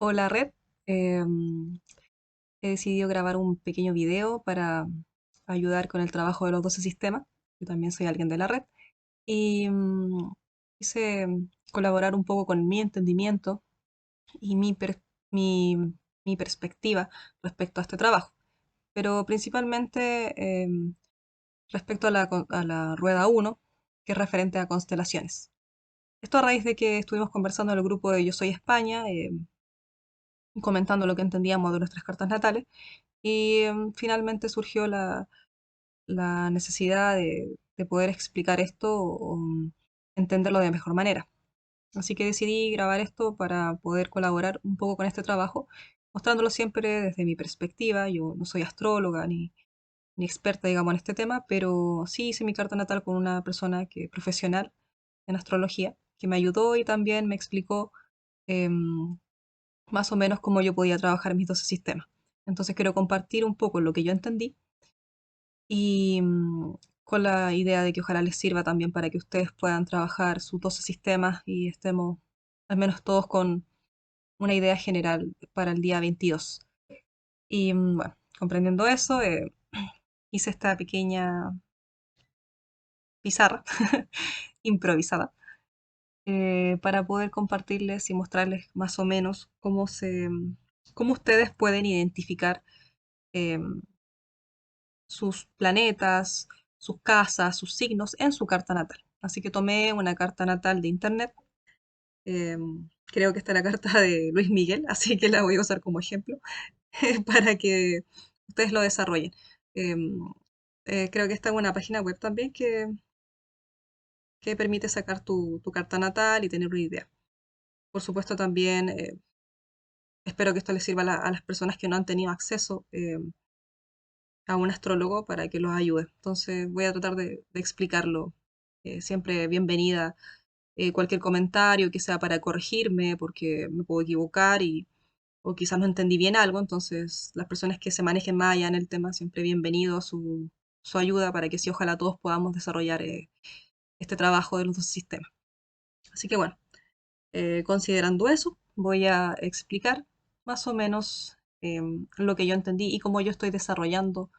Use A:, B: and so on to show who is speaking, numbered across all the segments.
A: Hola Red, Em, he decidido grabar un pequeño video para ayudar con el trabajo de los 12 sistemas. Yo también soy alguien de la red y quise colaborar un poco con mi entendimiento y mi, mi perspectiva respecto a este trabajo. Pero principalmente respecto a a la rueda uno, que es referente a constelaciones. Esto a raíz de que estuvimos conversando en el grupo de Yo Soy España, comentando lo que entendíamos de nuestras cartas natales. Y finalmente surgió la necesidad de poder explicar esto o entenderlo de mejor manera. Así que decidí grabar esto para poder colaborar un poco con este trabajo, mostrándolo siempre desde mi perspectiva. Yo no soy astróloga ni experta, digamos, en este tema, pero sí hice mi carta natal con una persona profesional en astrología, que me ayudó y también me explicó em, más o menos cómo yo podía trabajar mis 12 sistemas. Entonces quiero compartir un poco lo que yo entendí y con la idea de que ojalá les sirva también para que ustedes puedan trabajar sus 12 sistemas y estemos al menos todos con una idea general para el día 22. Y bueno, comprendiendo eso, hice esta pequeña pizarra improvisada para poder compartirles y mostrarles más o menos cómo ustedes pueden identificar em, sus planetas, sus casas, sus signos en su carta natal. Así que tomé una carta natal de internet. Creo que está la carta de Luis Miguel, así que la voy a usar como ejemplo para que ustedes lo desarrollen. Em, Creo que está en una página web también que permite sacar tu carta natal y tener una idea. Por supuesto, también espero que esto les sirva a las personas que no han tenido acceso a un astrólogo para que los ayude. Entonces voy a tratar de explicarlo. Siempre bienvenida cualquier comentario que sea para corregirme, porque me puedo equivocar o quizás no entendí bien algo. Entonces las personas que se manejen más allá en el tema, siempre bienvenido a su ayuda para que sí, ojalá todos podamos desarrollar este trabajo de los dos sistemas. Así que bueno, considerando eso, voy a explicar más o menos lo que yo entendí y cómo yo estoy desarrollando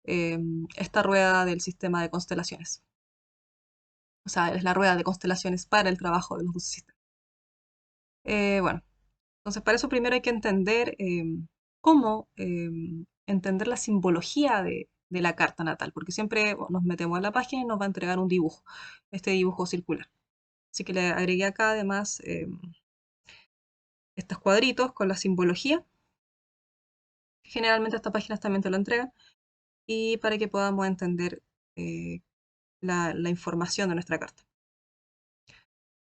A: esta rueda del sistema de constelaciones. O sea, es la rueda de constelaciones para el trabajo de los 12 sistemas. Bueno, entonces para eso primero hay que entender cómo entender la simbología de la carta natal, porque siempre bueno, nos metemos a la página y nos va a entregar un dibujo, este dibujo circular. Así que le agregué acá además estos cuadritos con la simbología. Generalmente estas páginas también te lo entregan y para que podamos entender eh, la información de nuestra carta.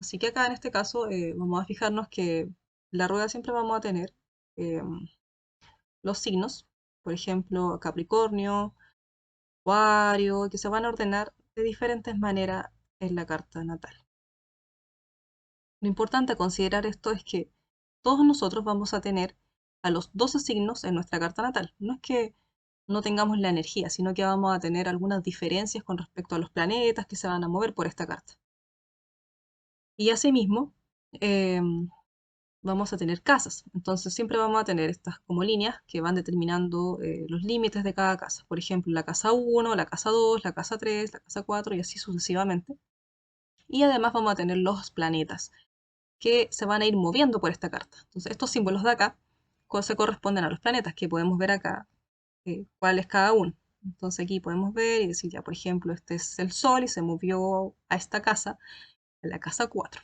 A: Así que acá en este caso vamos a fijarnos que la rueda siempre vamos a tener eh, los signos, por ejemplo Capricornio, Acuario, que se van a ordenar de diferentes maneras en la carta natal. Lo importante a considerar esto es que todos nosotros vamos a tener a los 12 signos en nuestra carta natal. No es que no tengamos la energía, sino que vamos a tener algunas diferencias con respecto a los planetas que se van a mover por esta carta. Y asimismo, eh, vamos a tener casas. Entonces siempre vamos a tener estas como líneas que van determinando los límites de cada casa. Por ejemplo, la casa 1, la casa 2, la casa 3, la casa 4 y así sucesivamente. Y además vamos a tener los planetas que se van a ir moviendo por esta carta. Entonces estos símbolos de acá se corresponden a los planetas que podemos ver acá, cuál es cada uno. Entonces aquí podemos ver y decir ya, por ejemplo, este es el Sol y se movió a esta casa, a la casa 4.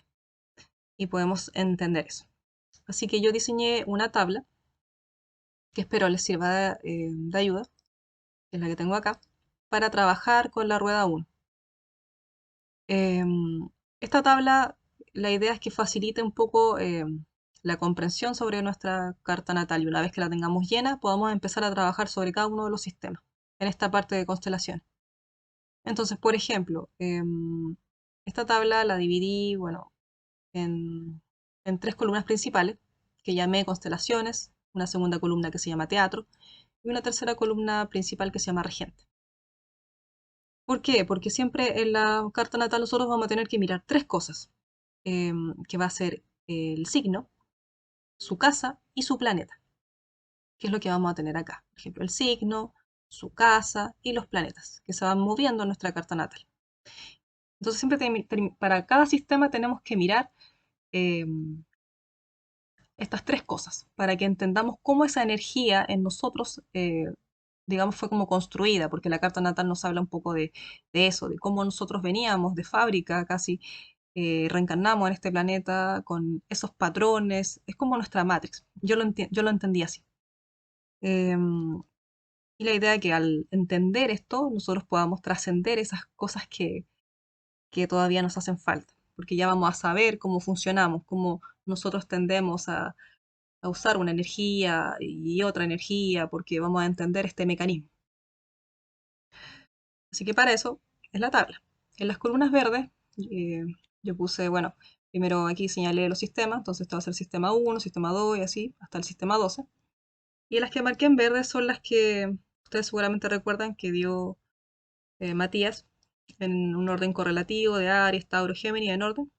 A: Y podemos entender eso. Así que yo diseñé una tabla que espero les sirva de ayuda, que es la que tengo acá, para trabajar con la rueda 1. Esta tabla, la idea es que facilite un poco la comprensión sobre nuestra carta natal y una vez que la tengamos llena, podamos empezar a trabajar sobre cada uno de los sistemas en esta parte de constelación. Entonces, por ejemplo, esta tabla la dividí, bueno, en tres columnas principales, que llamé constelaciones, una segunda columna que se llama teatro, y una tercera columna principal que se llama regente. ¿Por qué? Porque siempre en la carta natal nosotros vamos a tener que mirar tres cosas, que va a ser el signo, su casa y su planeta, que es lo que vamos a tener acá. Por ejemplo, el signo, su casa y los planetas, que se van moviendo en nuestra carta natal. Entonces, siempre para cada sistema tenemos que mirar eh, estas tres cosas, para que entendamos cómo esa energía en nosotros, digamos, fue como construida, porque la carta natal nos habla un poco de eso, de cómo nosotros veníamos de fábrica, casi reencarnamos en este planeta con esos patrones, es como nuestra Matrix. Yo lo entendí así. Em, y la idea es que al entender esto, nosotros podamos trascender esas cosas que todavía nos hacen falta, porque ya vamos a saber cómo funcionamos, cómo nosotros tendemos a usar una energía y otra energía, porque vamos a entender este mecanismo. Así que para eso es la tabla. En las columnas verdes, yo puse, bueno, primero aquí señalé los sistemas, entonces esto va a ser sistema 1, sistema 2 y así, hasta el sistema 12. Y las que marqué en verde son las que ustedes seguramente recuerdan que dio Matías en un orden correlativo de Aries, Tauro, Géminis en orden.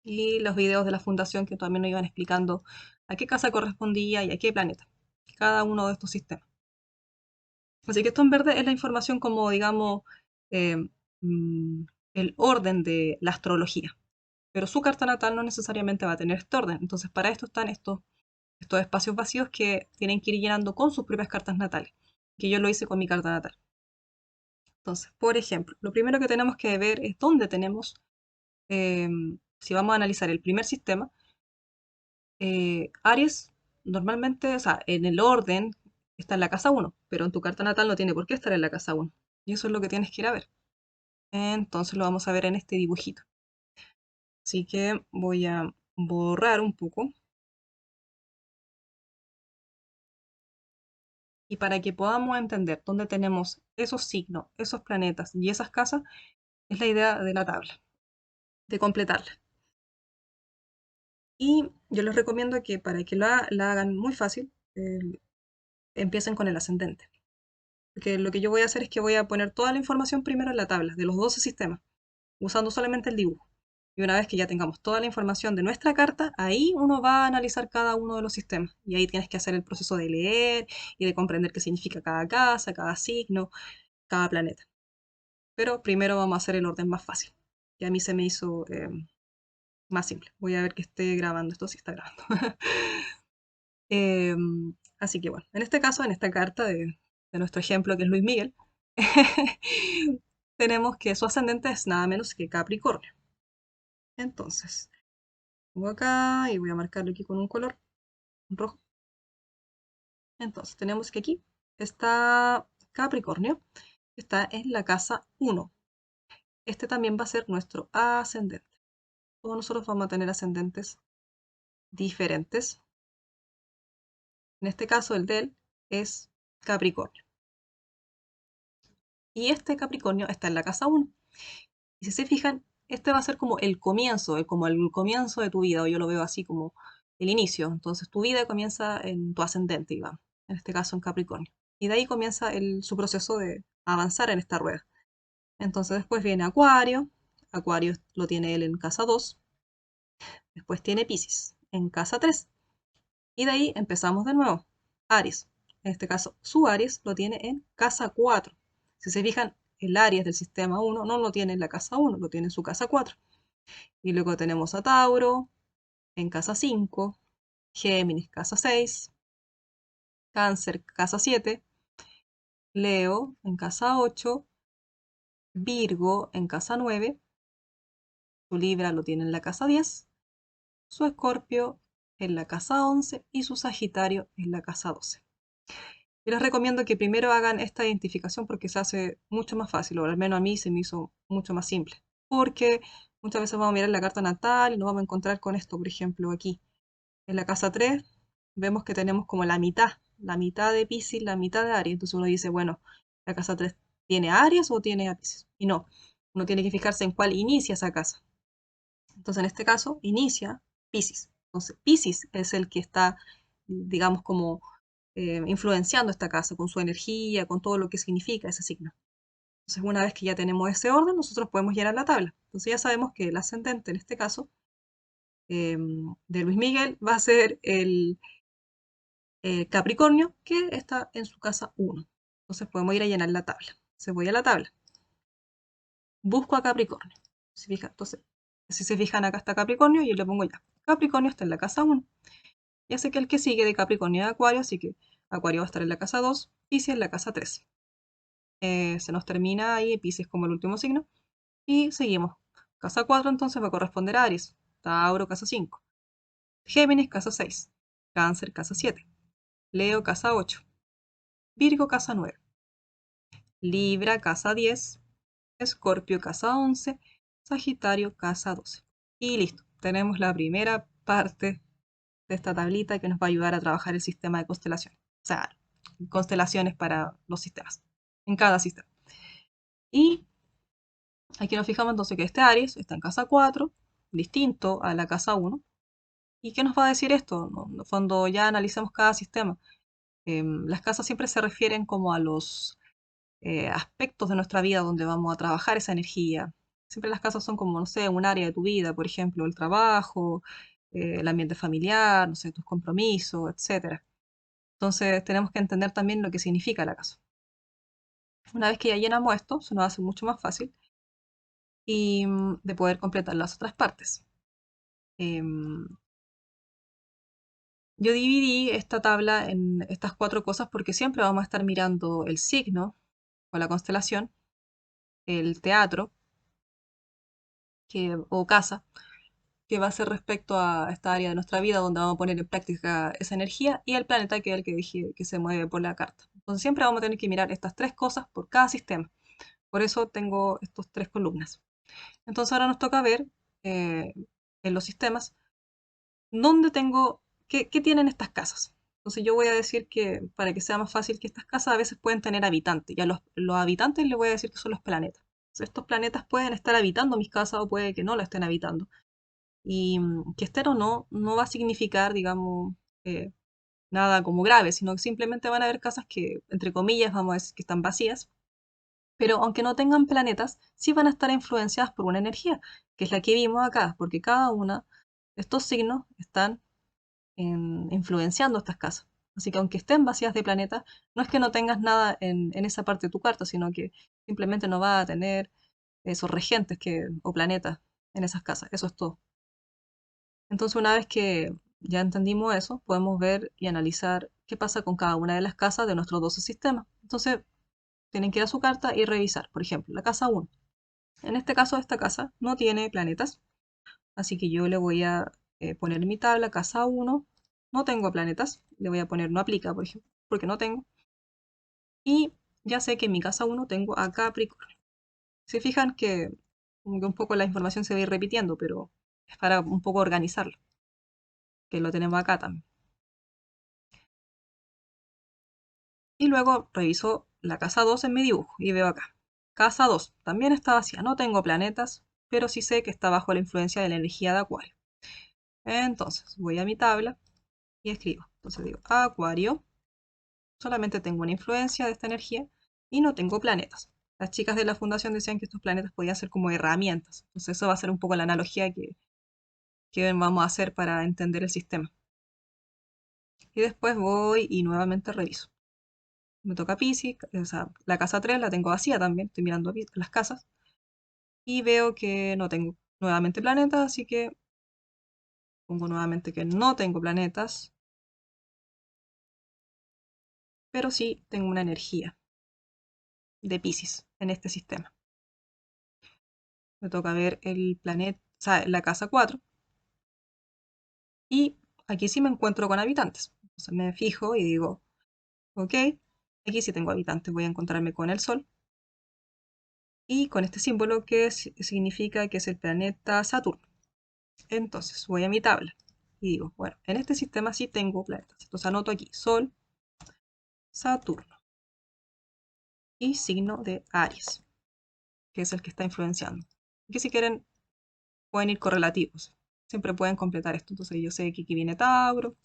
A: Y los videos de la fundación que también nos iban explicando a qué casa correspondía y a qué planeta, cada uno de estos sistemas. Así que esto en verde es la información como, digamos, eh, mm, el orden de la astrología. Pero su carta natal no necesariamente va a tener este orden. Entonces, para esto están estos espacios vacíos que tienen que ir llenando con sus propias cartas natales, que yo lo hice con mi carta natal. Entonces, por ejemplo, lo primero que tenemos que ver es dónde tenemos, eh, si vamos a analizar el primer sistema, Aries, normalmente, o sea, en el orden está en la casa 1, pero en tu carta natal no tiene por qué estar en la casa 1. Y eso es lo que tienes que ir a ver. Entonces lo vamos a ver en este dibujito. Así que voy a borrar un poco. Y para que podamos entender dónde tenemos esos signos, esos planetas y esas casas, es la idea de la tabla, de completarla. Y yo les recomiendo que para que la hagan muy fácil, empiecen con el ascendente. Porque lo que yo voy a hacer es que voy a poner toda la información primero en la tabla de los 12 sistemas, usando solamente el dibujo. Y una vez que ya tengamos toda la información de nuestra carta, ahí uno va a analizar cada uno de los sistemas. Y ahí tienes que hacer el proceso de leer y de comprender qué significa cada casa, cada signo, cada planeta. Pero primero vamos a hacer el orden más fácil. Y a mí se me hizo más simple. Voy a ver que esté grabando. Esto sí está grabando. Así que bueno, en este caso, en esta carta de nuestro ejemplo que es Luis Miguel, tenemos que su ascendente es nada menos que Capricornio. Entonces, pongo acá y voy a marcarlo aquí con un color rojo. Entonces, tenemos que aquí está Capricornio, está en la casa 1. Este también va a ser nuestro ascendente. Todos nosotros vamos a tener ascendentes diferentes. En este caso, el de él es Capricornio. Y este Capricornio está en la casa 1. Y si se fijan, este va a ser como el comienzo, como el comienzo de tu vida, o yo lo veo así como el inicio. Entonces tu vida comienza en tu ascendente, digamos, en este caso en Capricornio. Y de ahí comienza su proceso de avanzar en esta rueda. Entonces después viene Acuario, Acuario lo tiene él en casa 2, después tiene Piscis en casa 3, y de ahí empezamos de nuevo. Aries, en este caso su Aries lo tiene en casa 4. Si se fijan, el Aries del sistema 1 no lo tiene en la casa 1, lo tiene en su casa 4. Y luego tenemos a Tauro en casa 5, Géminis casa 6, Cáncer casa 7, Leo en casa 8, Virgo en casa 9, su Libra lo tiene en la casa 10, su Escorpio en la casa 11 y su Sagitario en la casa 12. Yo les recomiendo que primero hagan esta identificación porque se hace mucho más fácil, o al menos a mí se me hizo mucho más simple. Porque muchas veces vamos a mirar la carta natal y nos vamos a encontrar con esto, por ejemplo, aquí. En la casa 3 vemos que tenemos como la mitad de Piscis, la mitad de Aries. Entonces uno dice, bueno, ¿la casa 3 tiene a Aries o tiene a Piscis? Y no, uno tiene que fijarse en cuál inicia esa casa. Entonces en este caso inicia Piscis. Entonces Piscis es el que está, digamos, como influenciando esta casa con su energía, con todo lo que significa ese signo. Entonces una vez que ya tenemos ese orden, nosotros podemos llenar la tabla. Entonces ya sabemos que el ascendente en este caso de Luis Miguel va a ser el Capricornio, que está en su casa 1. Entonces podemos ir a llenar la tabla. Se voy a la tabla, busco a Capricornio. Entonces, si se fijan, acá está Capricornio y yo le pongo ya. Capricornio está en la casa 1. Ya sé que el que sigue de Capricornio es Acuario, así que Acuario va a estar en la casa 2, Piscis en la casa 3. Se nos termina ahí Piscis como el último signo y seguimos. Casa 4 entonces va a corresponder a Aries, Tauro casa 5, Géminis casa 6, Cáncer casa 7, Leo casa 8, Virgo casa 9, Libra casa 10, Escorpio casa 11, Sagitario casa 12. Y listo, tenemos la primera parte de esta tablita que nos va a ayudar a trabajar el sistema de constelación. O sea, constelaciones para los sistemas, en cada sistema. Y aquí nos fijamos entonces que este Aries está en casa 4, distinto a la casa 1. ¿Y qué nos va a decir esto? Cuando ya analicemos cada sistema, las casas siempre se refieren como a los aspectos de nuestra vida donde vamos a trabajar esa energía. Siempre las casas son como, no sé, un área de tu vida, por ejemplo, el trabajo, el ambiente familiar, no sé, tus compromisos, etcétera. Entonces tenemos que entender también lo que significa la casa. Una vez que ya llenamos esto, se nos hace mucho más fácil y de poder completar las otras partes. Em, yo dividí esta tabla en estas 4 cosas porque siempre vamos a estar mirando el signo o la constelación, el teatro o casa, que va a ser respecto a esta área de nuestra vida donde vamos a poner en práctica esa energía, y el planeta, que es el que dije que se mueve por la carta. Entonces siempre vamos a tener que mirar estas 3 cosas por cada sistema. Por eso tengo estas 3 columnas. Entonces ahora nos toca ver eh, en los sistemas dónde tengo, qué tienen estas casas. Entonces yo voy a decir que para que sea más fácil, que estas casas a veces pueden tener habitantes. Y a los habitantes les voy a decir que son los planetas. Entonces, estos planetas pueden estar habitando mis casas o puede que no la estén habitando. Y que estén o no, no va a significar, digamos, eh, nada como grave, sino que simplemente van a haber casas que, entre comillas, vamos a decir que están vacías, pero aunque no tengan planetas, sí van a estar influenciadas por una energía, que es la que vimos acá, porque cada uno de estos signos están influenciando estas casas. Así que aunque estén vacías de planetas, no es que no tengas nada en esa parte de tu carta, sino que simplemente no va a tener esos regentes o planetas en esas casas. Eso es todo. Entonces, una vez que ya entendimos eso, podemos ver y analizar qué pasa con cada una de las casas de nuestros 12 sistemas. Entonces, tienen que ir a su carta y revisar. Por ejemplo, la casa 1. En este caso, esta casa no tiene planetas, así que yo le voy a poner en mi tabla casa 1. No tengo planetas, le voy a poner no aplica, por ejemplo, porque no tengo. Y ya sé que en mi casa 1 tengo a Capricornio. Se fijan que como que un poco la información se va a ir repitiendo, pero es para un poco organizarlo, que lo tenemos acá también. Y luego reviso la casa 2 en mi dibujo y veo acá. Casa 2 también está vacía, no tengo planetas, pero sí sé que está bajo la influencia de la energía de Acuario. Entonces voy a mi tabla y escribo. Entonces digo, Acuario, solamente tengo una influencia de esta energía y no tengo planetas. Las chicas de la fundación decían que estos planetas podían ser como herramientas. Entonces eso va a ser un poco la analogía que vamos a hacer para entender el sistema. Y después voy y nuevamente reviso. Me toca Piscis, o sea, la casa 3 la tengo vacía también, estoy mirando las casas. Y veo que no tengo nuevamente planetas, así que pongo nuevamente que no tengo planetas, pero sí tengo una energía de Piscis en este sistema. Me toca ver el planeta, o sea, la casa 4, y aquí sí me encuentro con habitantes. Entonces me fijo y digo, ok, aquí sí tengo habitantes, voy a encontrarme con el Sol y con este símbolo que significa que es el planeta Saturno. Entonces voy a mi tabla y digo, bueno, en este sistema sí tengo planetas. Entonces anoto aquí Sol, Saturno y signo de Aries, que es el que está influenciando. Aquí si quieren pueden ir correlativos. Siempre pueden completar esto. Entonces yo sé que aquí viene Tauro,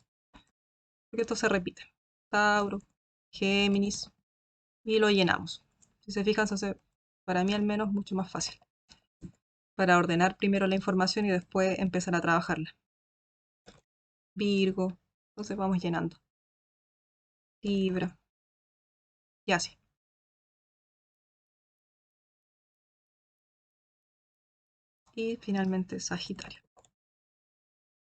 A: porque esto se repite. Tauro, Géminis, y lo llenamos. Si se fijan, se hace, para mí al menos, mucho más fácil para ordenar primero la información y después empezar a trabajarla. Virgo. Entonces vamos llenando. Libra. Y así. Y finalmente Sagitario.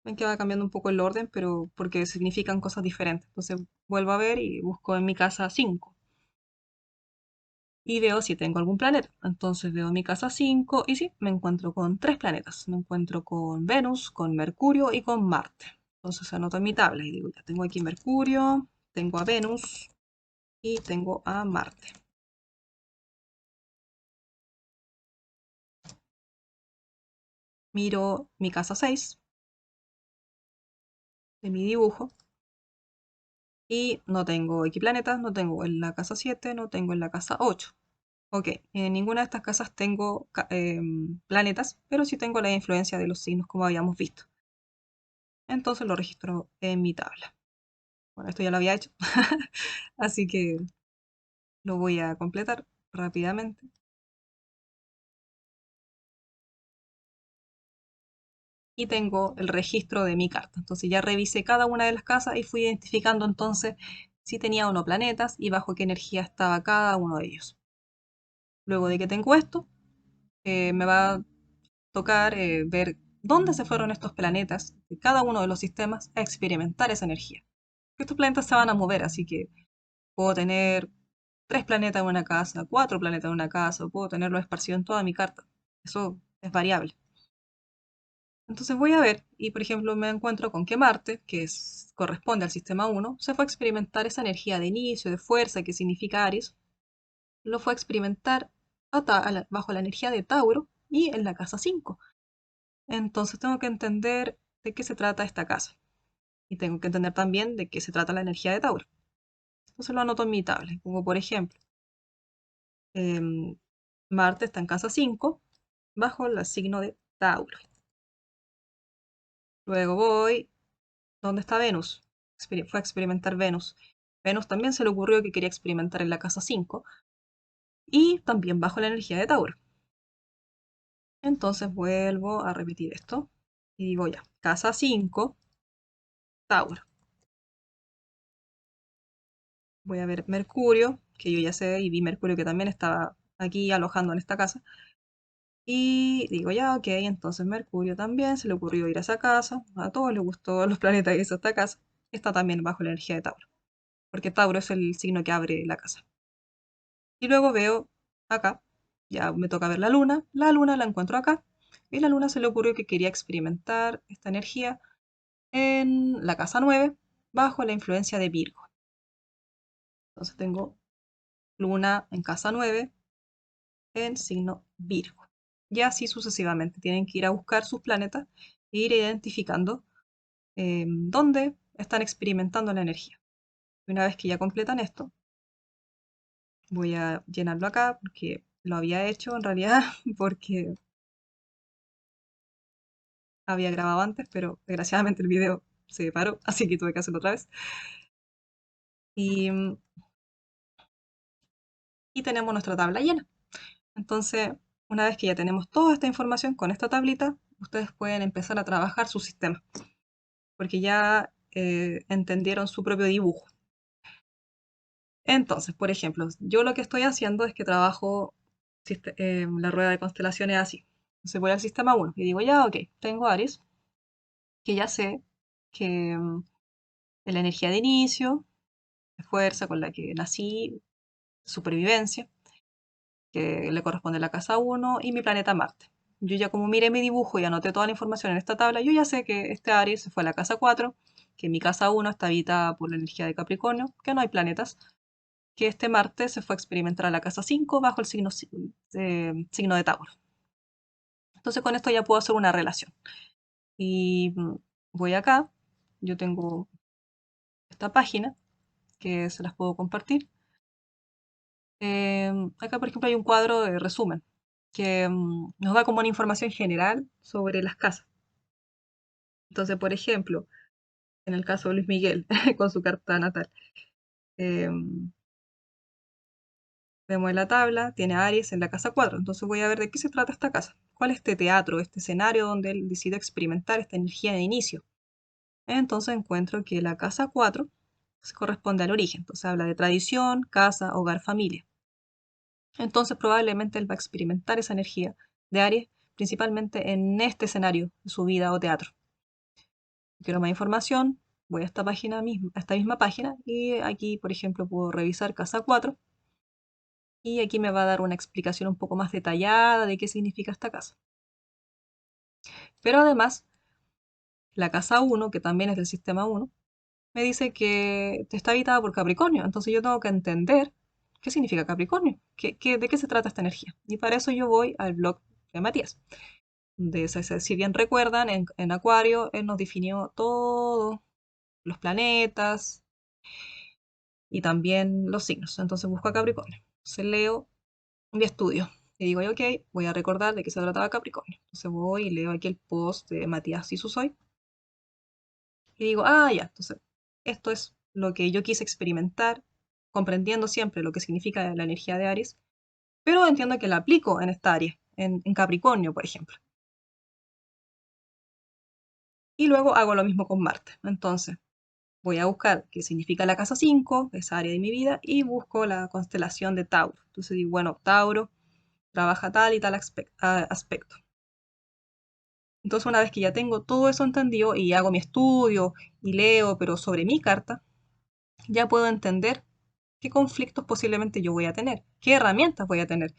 A: Ven que va cambiando un poco el orden, pero porque significan cosas diferentes. Entonces vuelvo a ver y busco en mi casa 5 y veo si tengo algún planeta. Entonces veo mi casa 5 y sí, me encuentro con 3 planetas. Me encuentro con Venus, con Mercurio y con Marte. Entonces anoto en mi tabla y digo, ya tengo aquí Mercurio, tengo a Venus y tengo a Marte. Miro mi casa 6 de mi dibujo y no tengo equiplanetas, no tengo en la casa 7, no tengo en la casa 8. Ok, en ninguna de estas casas tengo planetas, pero sí tengo la influencia de los signos como habíamos visto. Entonces lo registro en mi tabla. Bueno, esto ya lo había hecho, así que lo voy a completar rápidamente. Y tengo el registro de mi carta. Entonces ya revisé cada una de las casas y fui identificando entonces si tenía o no planetas y bajo qué energía estaba cada uno de ellos. Luego de que tengo esto, me va a tocar ver dónde se fueron estos planetas de cada uno de los sistemas a experimentar esa energía. Estos planetas se van a mover, así que puedo tener 3 planetas en una casa, 4 planetas en una casa, o puedo tenerlo esparcido en toda mi carta. Eso es variable. Entonces voy a ver, y por ejemplo me encuentro con que Marte, que corresponde al sistema 1, se fue a experimentar esa energía de inicio, de fuerza, que significa Aries, lo fue a experimentar bajo la energía de Tauro y en la casa 5. Entonces tengo que entender de qué se trata esta casa. Y tengo que entender también de qué se trata la energía de Tauro. Entonces lo anoto en mi tabla. Como por ejemplo, em, Marte está en casa 5 bajo el signo de Tauro. Luego voy, ¿dónde está Venus? Fue a experimentar Venus. Venus también se le ocurrió que quería experimentar en la casa 5 y también bajo la energía de Tauro. Entonces vuelvo a repetir esto y digo ya, casa 5, Tauro. Voy a ver Mercurio, que yo ya sé, y vi Mercurio que también estaba aquí alojando en esta casa. Y digo, ya, ok, entonces Mercurio también se le ocurrió ir a esa casa. A todos les gustó los planetas que hizo esta casa. Está también bajo la energía de Tauro, porque Tauro es el signo que abre la casa. Y luego veo acá, ya me toca ver la luna la encuentro acá. Y la luna se le ocurrió que quería experimentar esta energía en la casa 9 bajo la influencia de Virgo. Entonces tengo luna en casa 9 en signo Virgo. Y así sucesivamente. Tienen que ir a buscar sus planetas e ir identificando dónde están experimentando la energía. Una vez que ya completan esto, voy a llenarlo acá porque lo había hecho en realidad porque había grabado antes, pero desgraciadamente el video se paró, así que tuve que hacerlo otra vez. Y, y tenemos nuestra tabla llena. Entonces, una vez que ya tenemos toda esta información con esta tablita, ustedes pueden empezar a trabajar su sistema, porque ya entendieron su propio dibujo. Entonces, por ejemplo, yo lo que estoy haciendo es que trabajo la rueda de constelaciones así. Entonces voy al sistema 1 y digo, ya, ok, tengo Aries, que ya sé que es la energía de inicio, de fuerza con la que nací, supervivencia, que le corresponde a la casa 1 y mi planeta Marte. Yo ya como miré mi dibujo y anoté toda la información en esta tabla, yo ya sé que este Aries se fue a la casa 4, que mi casa 1 está habitada por la energía de Capricornio, que no hay planetas, que este Marte se fue a experimentar a la casa 5 bajo el signo de Tauro. Entonces con esto ya puedo hacer una relación. Y voy acá, yo tengo esta página que se las puedo compartir. Acá, por ejemplo, hay un cuadro de resumen que nos da como una información general sobre las casas. Entonces, por ejemplo, en el caso de Luis Miguel, con su carta natal, em, vemos en la tabla, tiene a Aries en la casa 4. Entonces voy a ver de qué se trata esta casa. ¿Cuál es este teatro, este escenario donde él decide experimentar esta energía de inicio? entonces encuentro que la casa 4 se corresponde al origen. Entonces habla de tradición, casa, hogar, familia. Entonces probablemente él va a experimentar esa energía de Aries principalmente en este escenario de su vida o teatro. Si quiero más información, voy a esta página misma, a esta misma página y aquí, por ejemplo, puedo revisar casa 4 y aquí me va a dar una explicación un poco más detallada de qué significa esta casa. Pero además, la casa 1, que también es del sistema 1, me dice que está habitada por Capricornio. Entonces yo tengo que entender qué significa Capricornio, de qué se trata esta energía. Y para eso yo voy al blog de Matías. Si bien recuerdan, en Acuario él nos definió todos los planetas y también los signos. Entonces busco a Capricornio. Entonces leo y estudio. Y digo, ok, voy a recordar de qué se trataba Capricornio. Entonces voy y leo aquí el post de Matías y Susoy. Y digo, ah, ya, entonces esto es lo que yo quise experimentar, comprendiendo siempre lo que significa la energía de Aries, pero entiendo que la aplico en esta área, en Capricornio, por ejemplo. Y luego hago lo mismo con Marte. Entonces, voy a buscar qué significa la casa 5, esa área de mi vida, y busco la constelación de Tauro. Entonces digo, bueno, Tauro trabaja tal y tal aspecto. Entonces, una vez que ya tengo todo eso entendido y hago mi estudio y leo, pero sobre mi carta, ya puedo entender qué conflictos posiblemente yo voy a tener, qué herramientas voy a tener.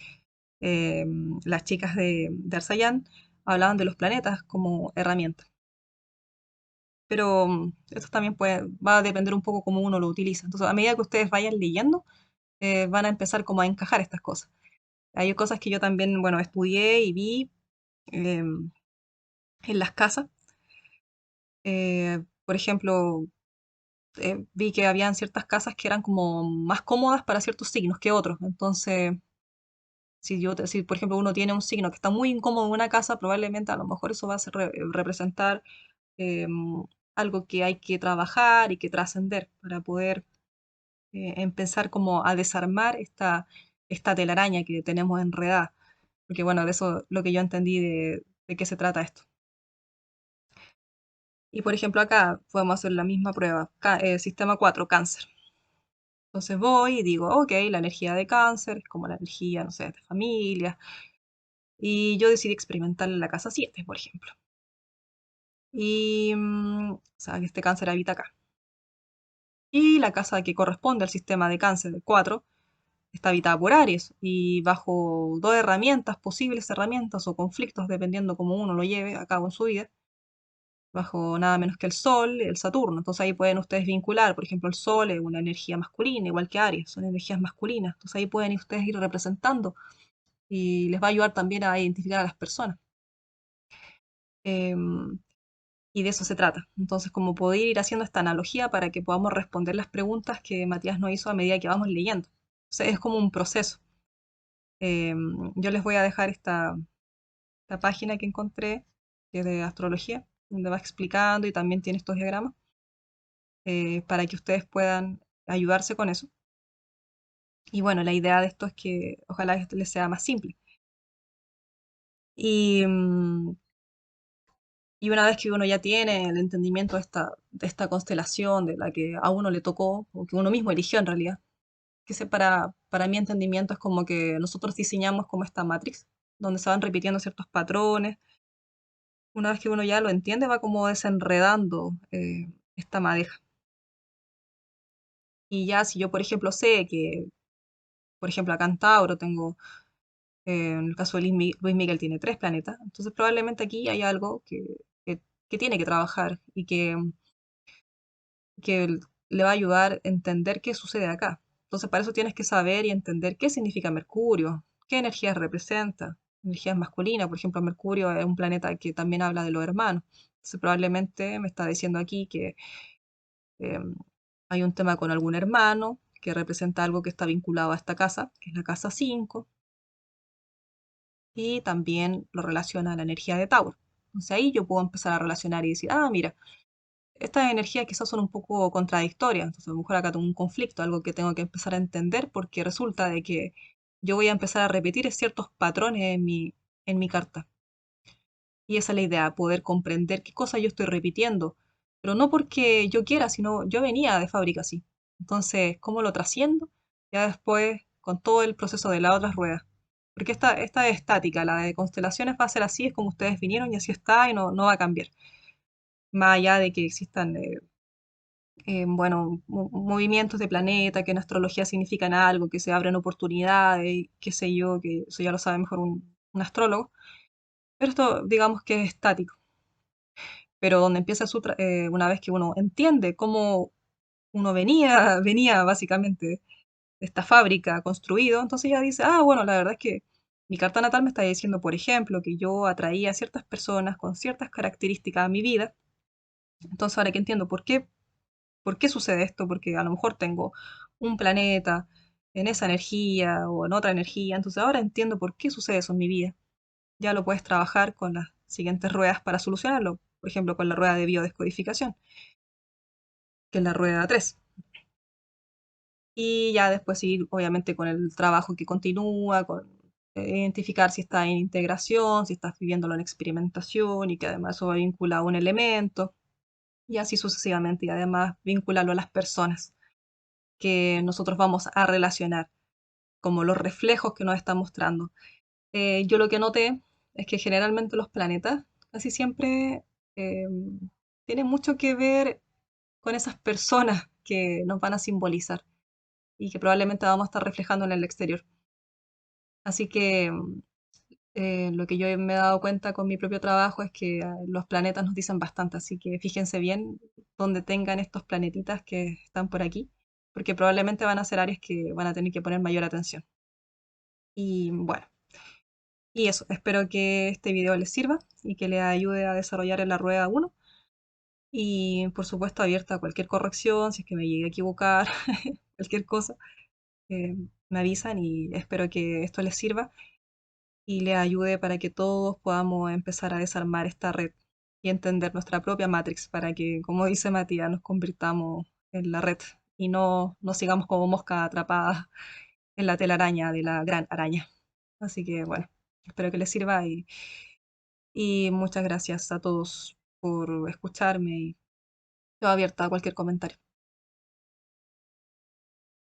A: Eh, las chicas de Arsayan hablaban de los planetas como herramientas, pero esto también va a depender un poco cómo uno lo utiliza. Entonces, a medida que ustedes vayan leyendo, van a empezar como a encajar estas cosas. Hay cosas que yo también, bueno, estudié y vi eh, en las casas. Por ejemplo, vi que habían ciertas casas que eran como más cómodas para ciertos signos que otros. Entonces, si por ejemplo uno tiene un signo que está muy incómodo en una casa, probablemente a lo mejor eso va a representar eh, algo que hay que trabajar y que trascender para poder empezar como a desarmar esta telaraña que tenemos enredada. Porque bueno, de eso es lo que yo entendí de qué se trata esto. Y por ejemplo acá podemos hacer la misma prueba, sistema 4 cáncer. Entonces voy y digo, ok, la energía de cáncer es como la energía, no sé, de familia. Y yo decidí experimentar en la casa 7 por ejemplo. Y, o sea, que este cáncer habita acá. Y la casa que corresponde al sistema de cáncer del 4 está habitada por Aries y bajo dos herramientas, posibles herramientas o conflictos, dependiendo cómo uno lo lleve a cabo en su vida, bajo nada menos que el Sol y el Saturno. Entonces ahí pueden ustedes vincular, por ejemplo, el Sol es una energía masculina, igual que Aries, son energías masculinas. Entonces ahí pueden ustedes ir representando y les va a ayudar también a identificar a las personas. Em, y de eso se trata. Entonces, como poder ir haciendo esta analogía para que podamos responder las preguntas que Matías nos hizo a medida que vamos leyendo. O sea, es como un proceso. Yo les voy a dejar esta página que encontré, que es de astrología, donde va explicando y también tiene estos diagramas, para que ustedes puedan ayudarse con eso. Y bueno, la idea de esto es que ojalá esto les sea más simple. Y, y una vez que uno ya tiene el entendimiento de esta constelación de la que a uno le tocó, o que uno mismo eligió en realidad, que para mi entendimiento es como que nosotros diseñamos como esta matriz, donde se van repitiendo ciertos patrones. Una vez que uno ya lo entiende, va como desenredando esta madeja. Y ya si yo, por ejemplo, sé que, por ejemplo, acá en Tauro tengo, en el caso de Luis Miguel tiene 3 planetas, entonces probablemente aquí hay algo que, que tiene que trabajar y que le va a ayudar a entender qué sucede acá. Entonces, para eso tienes que saber y entender qué significa Mercurio, qué energías representa, energías masculinas. Por ejemplo, Mercurio es un planeta que también habla de los hermanos. Entonces, probablemente me está diciendo aquí que eh, hay un tema con algún hermano que representa algo que está vinculado a esta casa, que es la casa 5, y también lo relaciona a la energía de Tauro. Entonces ahí yo puedo empezar a relacionar y decir, ah, mira, estas energías quizás son un poco contradictorias, entonces a lo mejor acá tengo un conflicto, algo que tengo que empezar a entender porque resulta de que yo voy a empezar a repetir ciertos patrones en mi carta. Y esa es la idea, poder comprender qué cosas yo estoy repitiendo pero no porque yo quiera, sino yo venía de fábrica así. Entonces, ¿cómo lo trasciendo? Ya después, con todo el proceso de las otras ruedas. Porque esta es estática, la de constelaciones va a ser así, es como ustedes vinieron y así está y no va a cambiar. Más allá de que existan, bueno, movimientos de planeta, que en astrología significan algo, que se abren oportunidades, qué sé yo, que eso ya lo sabe mejor un astrólogo. Pero esto, digamos que es estático. Pero donde empieza una vez que uno entiende cómo uno venía básicamente de esta fábrica construido, entonces ya dice, ah, bueno, la verdad es que mi carta natal me está diciendo, por ejemplo, que yo atraía a ciertas personas con ciertas características a mi vida. Entonces ahora que entiendo por qué sucede esto, porque a lo mejor tengo un planeta en esa energía o en otra energía, entonces ahora entiendo por qué sucede eso en mi vida. Ya lo puedes trabajar con las siguientes ruedas para solucionarlo, por ejemplo, con la rueda de biodescodificación, que es la rueda 3. Y ya después seguir, obviamente, con el trabajo que continúa, con identificar si está en integración, si estás viviéndolo en experimentación y que además eso va vinculado a un elemento, y así sucesivamente, y además vincularlo a las personas que nosotros vamos a relacionar, como los reflejos que nos están mostrando. Yo lo que noté es que generalmente los planetas casi siempre eh, tienen mucho que ver con esas personas que nos van a simbolizar y que probablemente vamos a estar reflejando en el exterior. Así que lo que yo me he dado cuenta con mi propio trabajo es que los planetas nos dicen bastante, así que fíjense bien donde tengan estos planetitas que están por aquí, porque probablemente van a ser áreas que van a tener que poner mayor atención. Y bueno, y eso, espero que este video les sirva y que les ayude a desarrollar en la rueda uno. Y por supuesto, abierta a cualquier corrección, si es que me llegue a equivocar, cualquier cosa, me avisan y espero que esto les sirva y les ayude para que todos podamos empezar a desarmar esta red y entender nuestra propia Matrix para que, como dice Matías, nos convirtamos en la red y no sigamos como moscas atrapadas en la telaraña de la gran araña. Así que bueno, espero que les sirva y muchas gracias a todos por escucharme y estoy abierta a cualquier comentario.